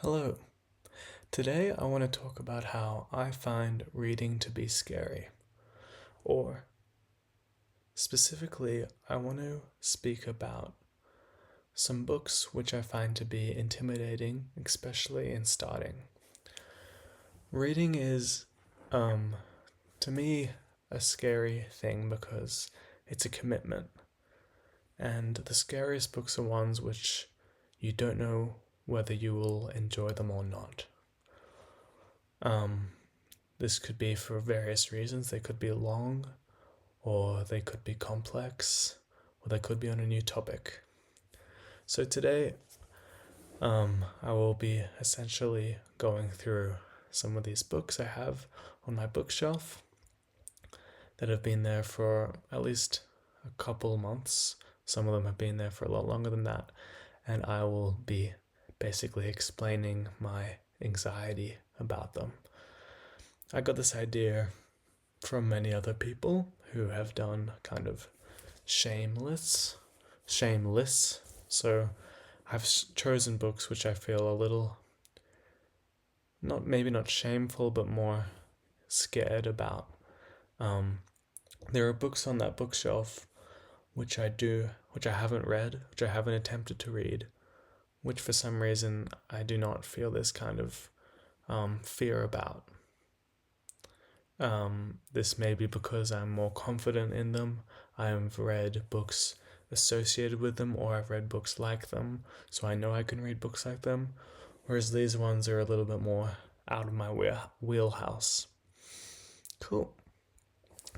Hello. Today I want to talk about how I find reading to be scary. Or, specifically, I want to speak about some books which I find to be intimidating, especially in starting. Reading is, to me, a scary thing because it's a commitment. And the scariest books are ones which you don't know whether you will enjoy them or not. This could be for various reasons. They could be long, or they could be complex, or they could be on a new topic. So today, I will be essentially going through some of these books I have on my bookshelf that have been there for at least a couple months. Some of them have been there for a lot longer than that, and I will be basically explaining my anxiety about them. I got this idea from many other people who have done kind of shameless. So I've chosen books which I feel a little, not shameful, but more scared about. There are books on that bookshelf which I haven't read, which I haven't attempted to read, which for some reason I do not feel this kind of fear about. This may be because I'm more confident in them. I have read books associated with them, or I've read books like them, so I know I can read books like them, whereas these ones are a little bit more out of my wheelhouse. Cool.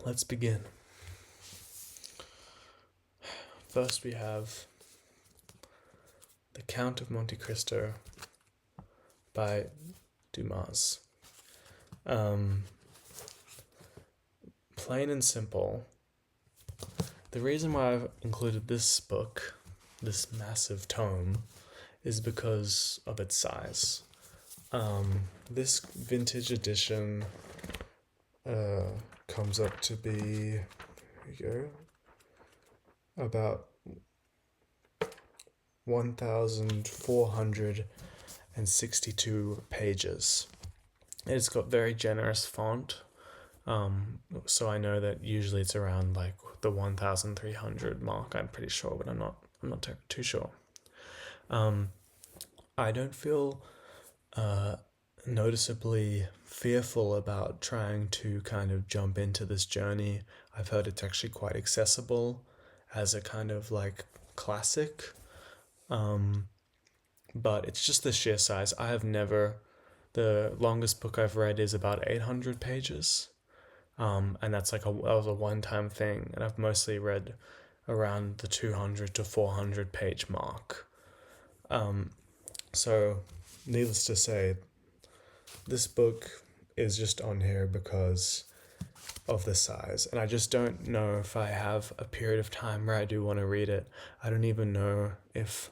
Let's begin. First we have The Count of Monte Cristo by Dumas. Plain and simple, the reason why I've included this book, this massive tome, is because of its size. This vintage edition comes up to be, about 1,462 pages. It's got very generous font. So I know that usually it's around like the 1,300 mark. I'm pretty sure, but I'm not too sure. I don't feel noticeably fearful about trying to kind of jump into this journey. I've heard it's actually quite accessible as a kind of like classic. But it's just the sheer size. The longest book I've read is about 800 pages. And that's that was a one-time thing, and I've mostly read around the 200 to 400 page mark. So needless to say, this book is just on here because of the size, and I just don't know if I have a period of time where I do want to read it. I don't even know if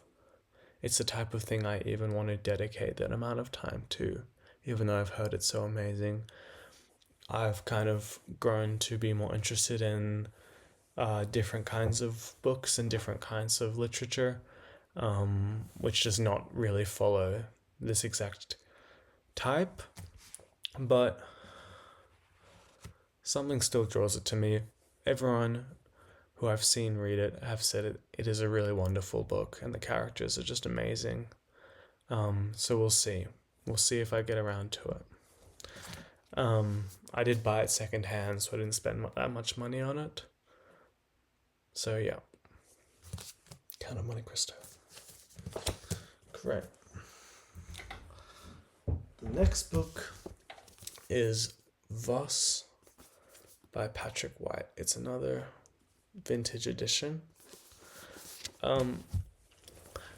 it's the type of thing I even want to dedicate that amount of time to, even though I've heard it's so amazing. I've kind of grown to be more interested in different kinds of books and different kinds of literature, which does not really follow this exact type, but something still draws it to me. Everyone who I've seen read it have said it is a really wonderful book, and the characters are just amazing. So we'll see. We'll see if I get around to it. I did buy it secondhand, so I didn't spend that much money on it. So yeah, Count of Monte Cristo. Great. The next book is Voss by Patrick White. It's another vintage edition.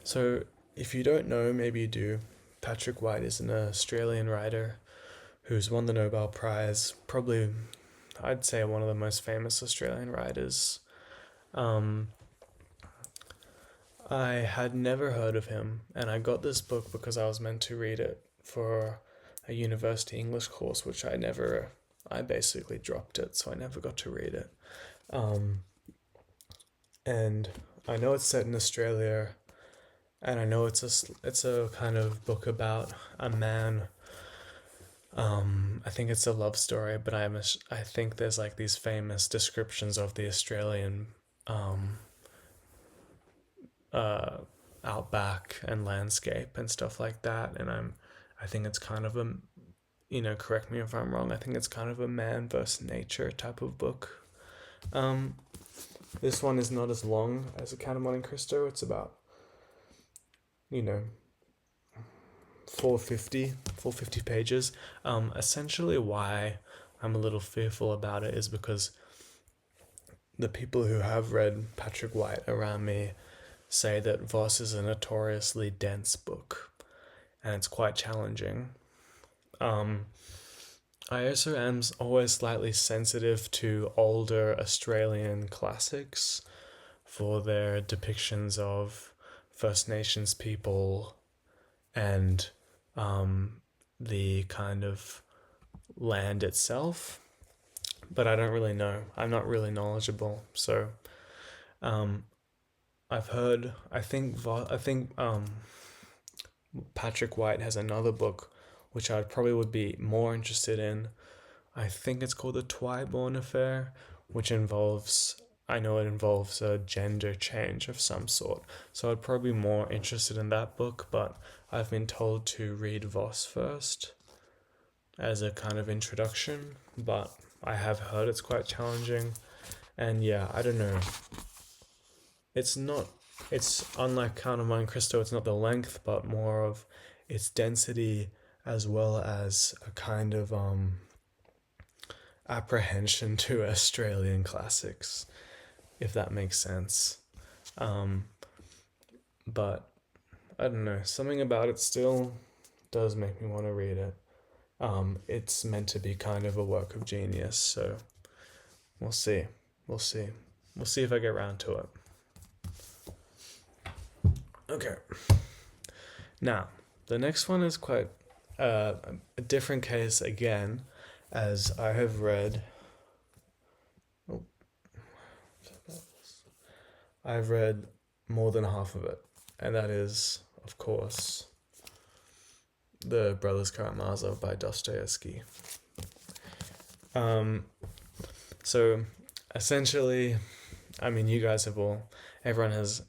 So if you don't know, maybe you do. Patrick White is an Australian writer who's won the Nobel Prize, probably, I'd say, one of the most famous Australian writers. I had never heard of him, and I got this book because I was meant to read it for a university English course, which I basically dropped it, so I never got to read it. And I know it's set in Australia, And I know it's a kind of book about a man. I think it's a love story, but I think there's like these famous descriptions of the Australian um, uh, outback and landscape and stuff like that. And I think it's kind of a, correct me if I'm wrong. I think it's kind of a man versus nature type of book. Um, this one is not as long as A Count of Monte Cristo. It's about, you know, 450 pages. Essentially, why I'm a little fearful about it is because the people who have read Patrick White around me say that Voss is a notoriously dense book, and it's quite challenging. I also am always slightly sensitive to older Australian classics for their depictions of First Nations people and the kind of land itself. But I don't really know. I'm not really knowledgeable. So um, I've heard. I think Patrick White has another book, which I probably would be more interested in. I think it's called The Twyborn Affair, which involves. I know it involves a gender change of some sort. So I'd probably be more interested in that book, but I've been told to read Voss first as a kind of introduction, but I have heard it's quite challenging. And yeah, I don't know. It's not, it's unlike Count of Monte Cristo, it's not the length, but more of its density as well as a kind of apprehension to Australian classics, if that makes sense. But I don't know, something about it still does make me want to read it. It's meant to be kind of a work of genius, so we'll see. We'll see. We'll see if I get around to it. Okay. Now, the next one is quite a different case again, as I have read. Oh, I've read more than half of it, and that is, of course, The Brothers Karamazov by Dostoevsky. So essentially, I mean, you guys have everyone has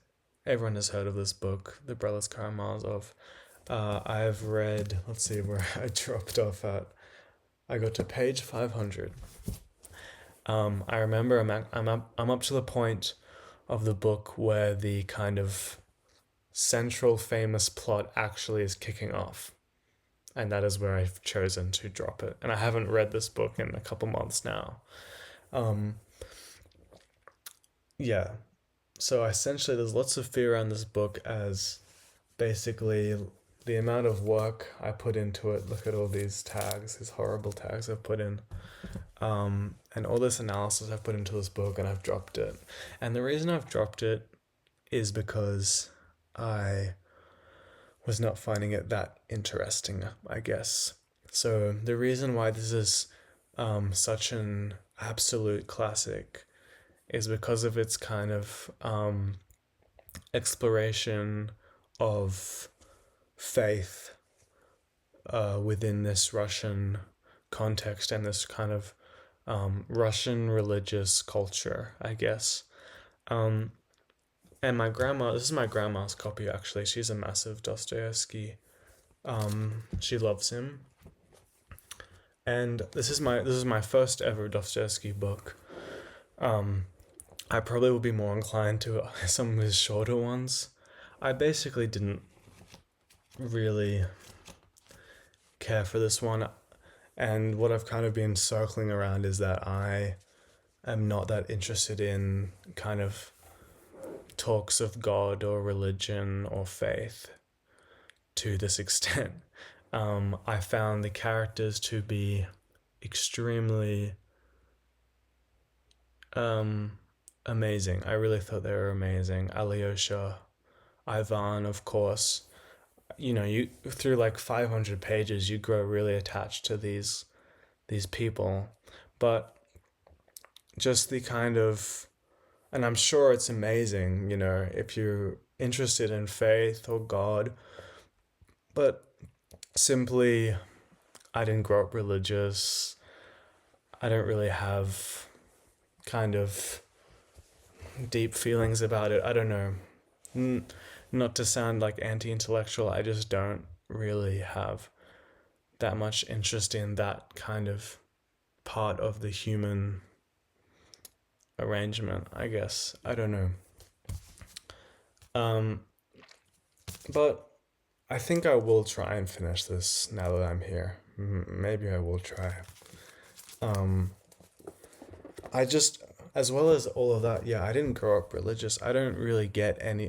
heard of this book, The Brothers Karamazov. I've read, let's see where I dropped off at. I got to page 500. I remember I'm up to the point of the book where the kind of central famous plot actually is kicking off. And that is where I've chosen to drop it. And I haven't read this book in a couple months now. Yeah. So essentially, there's lots of fear around this book as basically the amount of work I put into it. Look at all these tags, these horrible tags I've put in. And all this analysis I've put into this book, and I've dropped it. And the reason I've dropped it is because I was not finding it that interesting, I guess. So the reason why this is such an absolute classic is because of its kind of exploration of faith within this Russian context and this kind of Russian religious culture, I guess. And this is my grandma's copy actually. She's a massive Dostoevsky. She loves him. And this is my first ever Dostoevsky book. I probably will be more inclined to some of his shorter ones. I basically didn't really care for this one. And what I've kind of been circling around is that I am not that interested in kind of talks of God or religion or faith to this extent. I found the characters to be extremely amazing. I really thought they were amazing. Alyosha, Ivan, of course. You through like 500 pages, you grow really attached to these people, but just the kind of, and I'm sure it's amazing, if you interested in faith or God, but simply I didn't grow up religious. I don't really have kind of deep feelings about it. I don't know. Not to sound like anti intellectual, I just don't really have that much interest in that kind of part of the human arrangement, I guess. I don't know. Um, but I think I will try and finish this now that I'm here. Maybe I will try. Um, I just, as well as all of that, yeah, I didn't grow up religious. I didn't really get any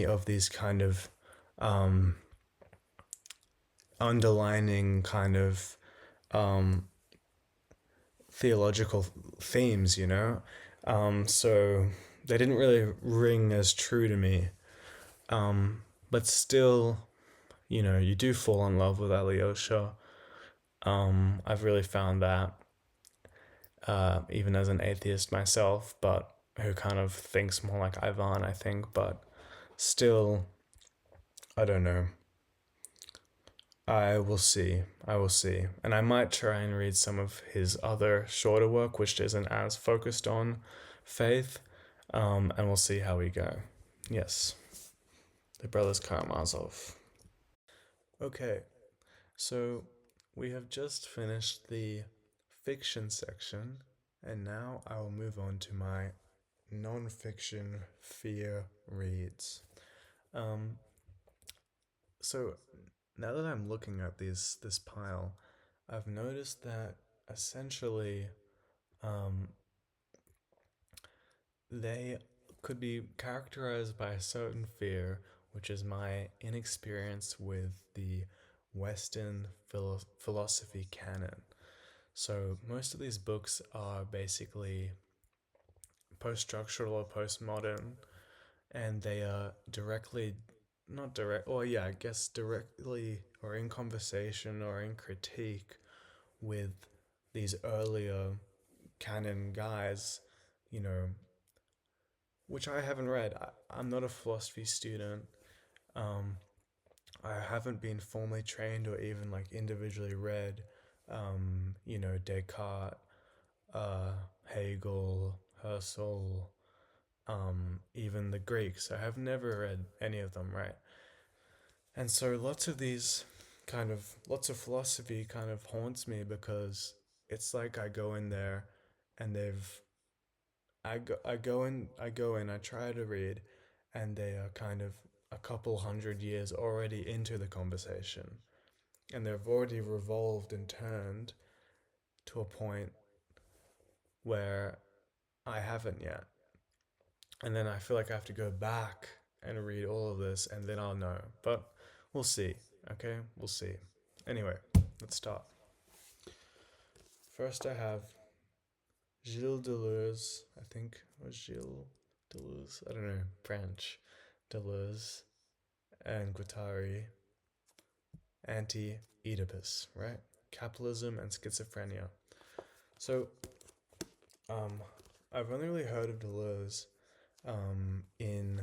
of these kind of um, underlining kind of um, theological themes, you know? So they didn't really ring as true to me. But still, you know, you do fall in love with Alyosha. I've really found that, even as an atheist myself, but who kind of thinks more like Ivan, I think. But still, I don't know. I will see. I will see. And I might try and read some of his other shorter work, which isn't as focused on faith. And we'll see how we go. Yes, the brothers Karamazov. Okay, so we have just finished the fiction section, and now I will move on to my non-fiction fear reads. Um, so now that I'm looking at this pile, I've noticed that essentially, um, they could be characterized by a certain fear, which is my inexperience with the Western philosophy canon. So most of these books are basically post-structural or postmodern, and they are directly, not direct, or yeah, I guess directly or in conversation or in critique with these earlier canon guys, you know, which I haven't read. I'm not a philosophy student. Um, I haven't been formally trained or even like individually read, you know, Descartes, uh, Hegel, Husserl, even the Greeks. I have never read any of them, right? And so lots of philosophy kind of haunts me because it's like I go in there and I go in, I try to read, and they are kind of a couple hundred years already into the conversation, and they've already revolved and turned to a point where I haven't yet. And then I feel like I have to go back and read all of this, and then I'll know. But we'll see. Okay, we'll see. Anyway, let's start. First, I have Gilles Deleuze. I think it was Gilles Deleuze. I don't know, French. Deleuze and Guattari. Anti Oedipus, right? Capitalism and schizophrenia. So, um, I've only really heard of Deleuze in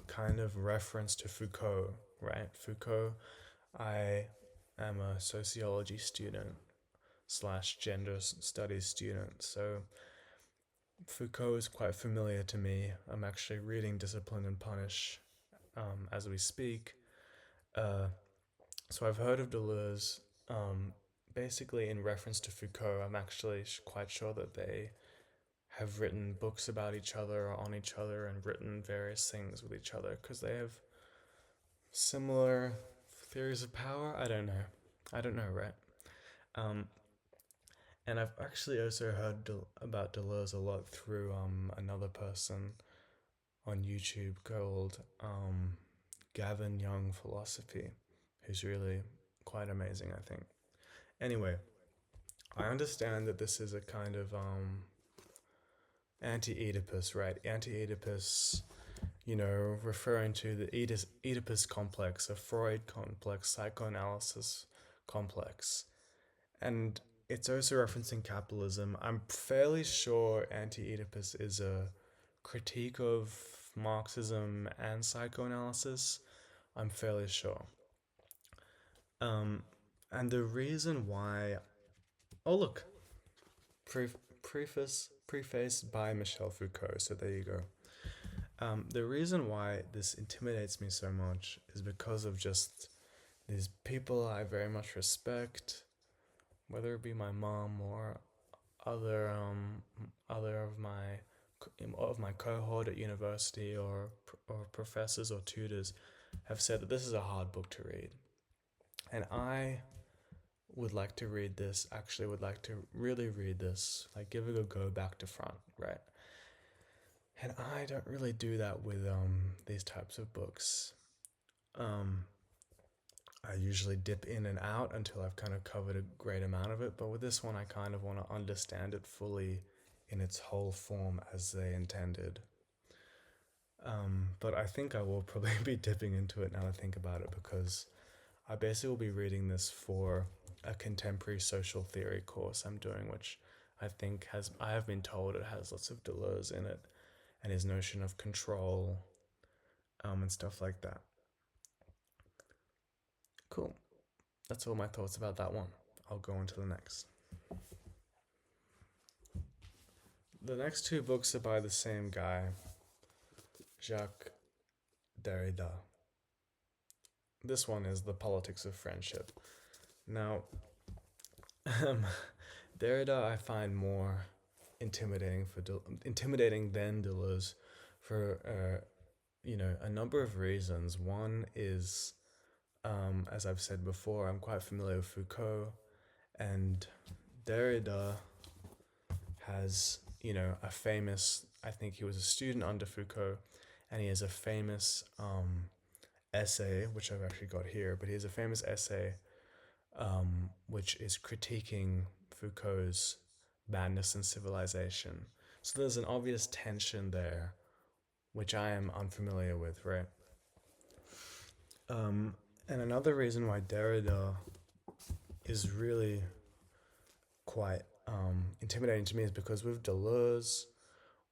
kind of reference to Foucault, right? Foucault, I am a sociology student slash gender studies student, so Foucault is quite familiar to me. I'm actually reading Discipline and Punish as we speak. Uh, so I've heard of Deleuze. Basically, in reference to Foucault, I'm actually quite sure that they have written books about each other or on each other and written various things with each other because they have similar theories of power. I don't know. I don't know, right? Um, and I've actually also heard about Deleuze a lot through another person on YouTube called Gavin Young Philosophy, who's really quite amazing, I think. Anyway, I understand that this is a kind of anti-Oedipus, right? Anti-Oedipus, you know, referring to the Oedipus complex, a Freud complex, psychoanalysis complex. And it's also referencing capitalism. I'm fairly sure Anti Oedipus is a critique of Marxism and psychoanalysis. I'm fairly sure. And the reason why, oh look, preface by Michel Foucault. So there you go. The reason why this intimidates me so much is because of just these people I very much respect, whether it be my mom or other other of my cohort at university, or professors or tutors have said that this is a hard book to read. And I would like to read this, actually would like to really read this, like give it a go back to front, right? And I don't really do that with these types of books. I usually dip in and out until I've kind of covered a great amount of it, but with this one I kind of want to understand it fully in its whole form as they intended. But I think I will probably be dipping into it now I think about it, because I basically will be reading this for a contemporary social theory course I'm doing, which I have been told it has lots of Deleuze in it, and his notion of control, and stuff like that. Cool. That's all my thoughts about that one. I'll go on to the next. The next two books are by the same guy, Jacques Derrida. This one is The Politics of Friendship. Now, Derrida I find more intimidating than Deleuze for a number of reasons. One is, as I've said before, I'm quite familiar with Foucault, and Derrida has a famous. I think he was a student under Foucault, and he has a famous essay, which I've actually got here. But he has a famous essay, which is critiquing Foucault's Madness and Civilization. So there's an obvious tension there, which I am unfamiliar with, right? And another reason why Derrida is really quite intimidating to me is because with Deleuze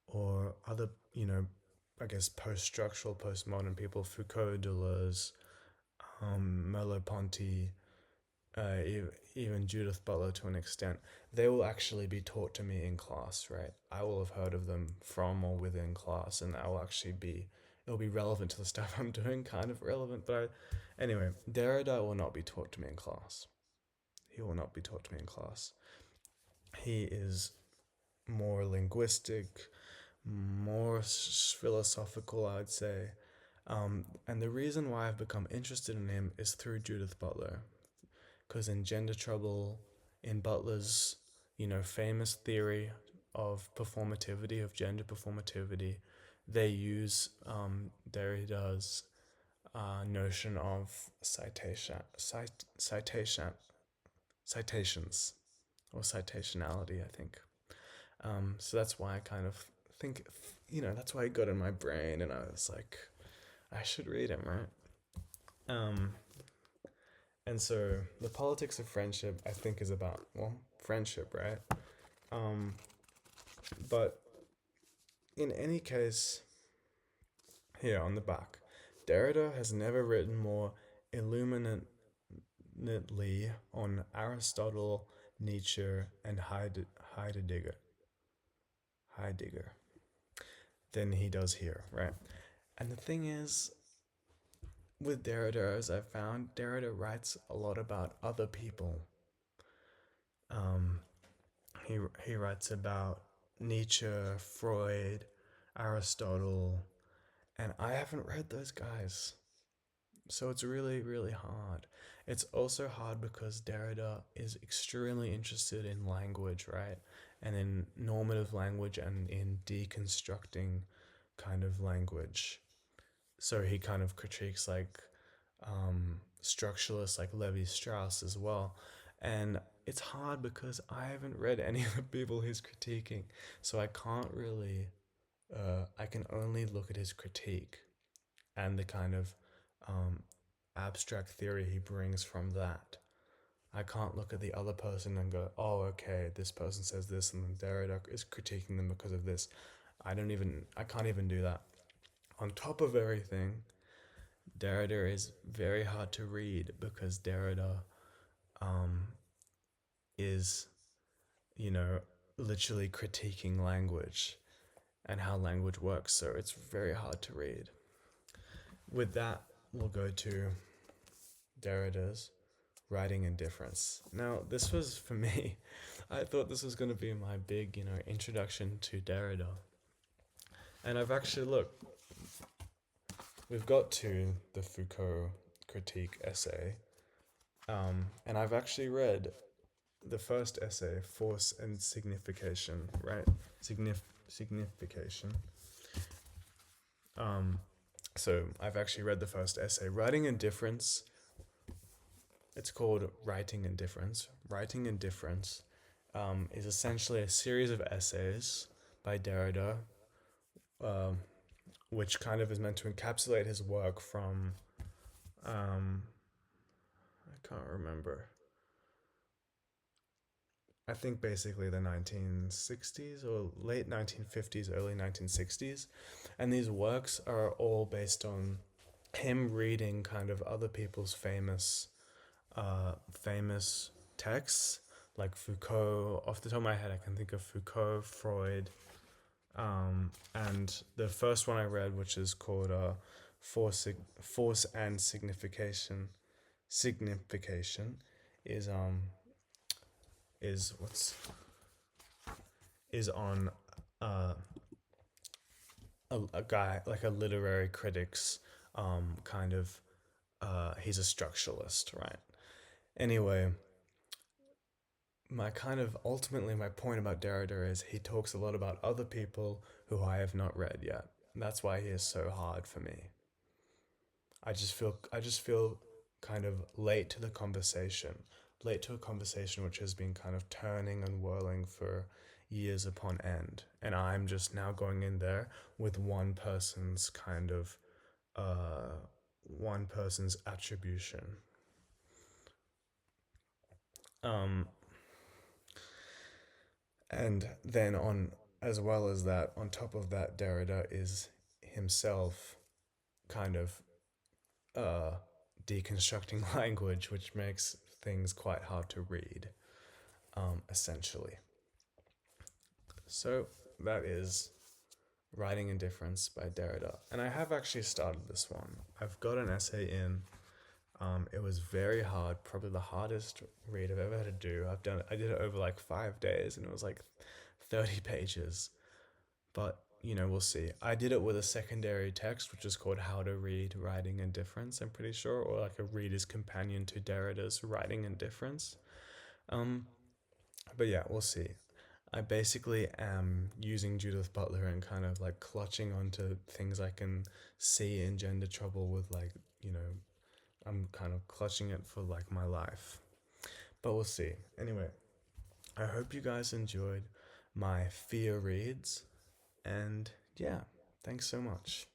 or other, I guess post-structural, postmodern people, Foucault, Deleuze, Merleau-Ponty, even Judith Butler to an extent, they will actually be taught to me in class, right? I will have heard of them from or within class, and it'll be relevant to the stuff I'm doing, kind of relevant. Anyway, Derrida will not be taught to me in class. He will not be taught to me in class. He is more linguistic, more philosophical, I'd say. And the reason why I've become interested in him is through Judith Butler. Because in Gender Trouble, in Butler's, famous theory of performativity, of gender performativity, they use Derrida's notion of citations, or citationality, I think. So that's why I kind of think, that's why it got in my brain, and I was like, I should read him, right? And so The Politics of Friendship, I think, is about, friendship, right? But in any case, here on the back, Derrida has never written more illuminately on Aristotle, Nietzsche, and Heidegger than he does here, right? And the thing is, with Derrida, as I've found, Derrida writes a lot about other people. He writes about Nietzsche, Freud, Aristotle, and I haven't read those guys. So it's really, really hard. It's also hard because Derrida is extremely interested in language, right? And in normative language and in deconstructing kind of language. So he kind of critiques structuralists like Levi-Strauss as well. And it's hard because I haven't read any of the people he's critiquing. So I can't really, I can only look at his critique and the kind of abstract theory he brings from that. I can't look at the other person and go, oh, okay, this person says this and Derrida is critiquing them because of this. I can't even do that. on top of everything, Derrida is very hard to read because Derrida is, you know, literally critiquing language and how language works, so it's very hard to read. With that, we'll go to Derrida's Writing Indifference. Now, this was for me, I thought this was going to be my big, introduction to Derrida. And I've actually, look, we've got to the Foucault critique essay, and I've actually read the first essay, Force and Signification, right? Signification. So I've actually read the first essay, Writing Indifference. It's called Writing Indifference. Writing Indifference is essentially a series of essays by Derrida, which kind of is meant to encapsulate his work from, I can't remember. I think basically the 1960s or late 1950s, early 1960s. And these works are all based on him reading kind of other people's famous texts, like Foucault. Off the top of my head, I can think of Foucault, Freud, and the first one I read, which is called Force and Signification. Signification is on a guy, like a literary critic's kind of he's a structuralist, right? Anyway, my point about Derrida is he talks a lot about other people who I have not read yet. That's why he is so hard for me. I just feel kind of late to the conversation, late to a conversation which has been kind of turning and whirling for years upon end, and I'm just now going in there with one person's attribution. And then as well as that, on top of that, Derrida is himself kind of deconstructing language, which makes things quite hard to read, essentially. So that is Writing Indifference by Derrida. And I have actually started this one. I've got an essay in. It was very hard, probably the hardest read I've ever had to do. I did it over like 5 days, and it was like 30 pages. But, we'll see. I did it with a secondary text, which is called How to Read Writing Indifference, I'm pretty sure, or like a reader's companion to Derrida's Writing Indifference. But yeah, we'll see. I basically am using Judith Butler and kind of like clutching onto things I can see in gender trouble with, like, I'm kind of clutching it for like my life. But we'll see. Anyway, I hope you guys enjoyed my fear reads. And yeah, thanks so much.